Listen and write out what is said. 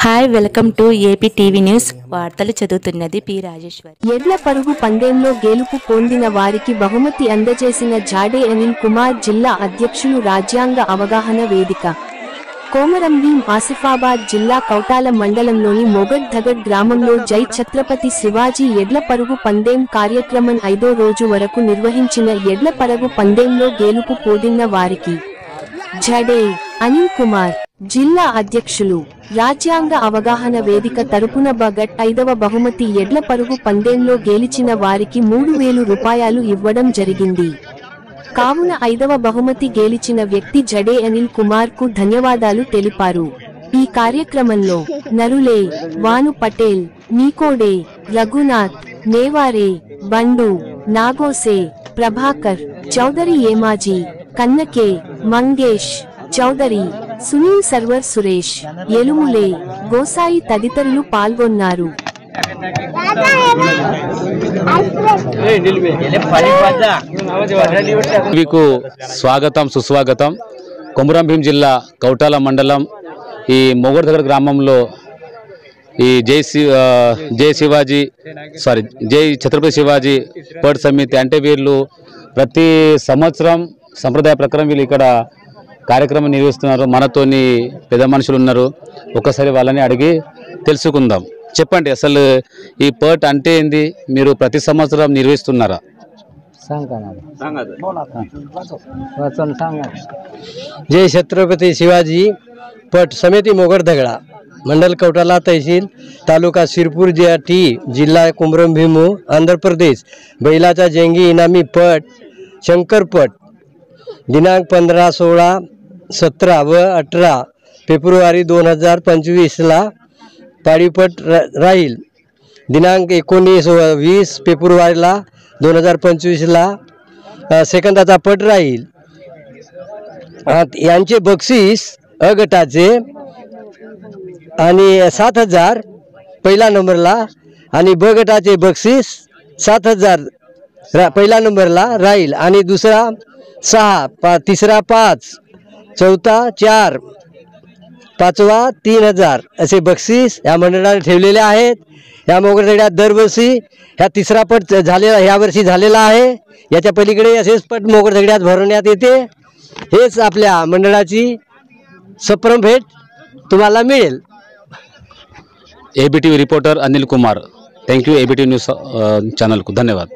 Hi welcome to AP TV news వార్తలు చదువుతున్నది P Rajeshwari. ఎడ్ల పరుగు పందెంలో గెలుపు పొందిన వారికి బహుమతి అందజేసిన జాడే అనిల్ కుమార్. జిల్లా అధ్యక్షులు. రాజ్యాంగ అవగాహన వేదిక కోమరంభీం ఆసిఫాబాద్ జిల్లా కౌటాల మండలంలోని మొగడ్ ధగడ్ గ్రామంలో జై ఛత్రపతి శివాజీ ఎడ్ల పరుగు పందెం కార్యక్రమం 5వ రోజు వరకు నిర్వహించిన ఎడ్ల పరుగు పందెంలో గెలుపు పొందిన వారికి జాడే అనిల్ కుమార్ జిల్లా అధ్యక్షులు రాజ్యాంగ అవగాహన వేదిక తరపున బగట్ 5వ బహుమతి ఎడ్ల పరుగు పందెంలో గెలిచిన వారికి 3000 రూపాయలు ఇవ్వడం జరిగింది. కావున 5వ బహుమతి గెలిచిన వ్యక్తి జడే అనిల్ కుమార్ కు ధన్యవాదాలు తెలిపారు. ఈ కార్యక్రమంలో నరులే, వాను పటేల్, నీకోడే, రఘునాథ్, నేవారే, బండు, నాగోసే, ప్రభాకర్, చౌదరి ఏమాజీ, కన్నకే, మంగేష్ చౌదరి, సునీల్ సర్వర్, సురేష్, ఎలుములే, గోసాయి తదితరులు పాల్గొన్నారు. స్వాగతం సుస్వాగతం. కొమరంభీం జిల్లా కౌటాల మండలం ఈ మొగడ్ దగ్గర గ్రామంలో ఈ జై ఛత్రపతి శివాజీ పర్డ్ సమితి అంటే వీళ్ళు ప్రతి సంవత్సరం సంప్రదాయ ప్రకారం వీళ్ళు ఇక్కడ కార్యక్రమం నిర్వహిస్తున్నారు. మనతోని పెద్ద మనుషులు ఉన్నారు, ఒకసారి వాళ్ళని అడిగి తెలుసుకుందాం. చెప్పండి, అసలు ఈ పర్ట్ అంటే ఏంది, మీరు ప్రతి సంవత్సరం నిర్వహిస్తున్నారా? जय छत्रपति शिवाजी पट समिति मोगड दगड़ा मंडल कौटाला तहसील तालुका सिरपूर टी जिल्हा कोमरमभीम आंध्र प्रदेश बैलाचा जंगी इनामी पट शंकर पट दिनांक 15, 16, 17 व 18 फेब्रुवारी 2025 पाळीपट राहील. दिनांक 19, 20 फेब्रुवारीला 2025 सेकंदाचा पट राहील. यांचे बक्षीस अ गटाचे आणि 7000 पहिला नंबरला आणि ब गटाचे बक्षीस 7000 पहिला नंबरला राहील आणि दुसरा 6, तिसरा 5, चौथा 4, पाचवा 3000 असे बक्षीस या मंडळाने ठेवलेले आहेत. या मोगडदगडात दरवर्षी ह्या तिसरा पट झालेला यावर्षी झालेला आहे. याच्या पलीकडे असेच पट मोगडदगडात भरवण्यात येते. हेच आपल्या मंडळाची सप्रम भेट तुम्हाला मिळेल. ABTV reporter Anil Kumar. Thank you ABT news channel को धन्यवाद.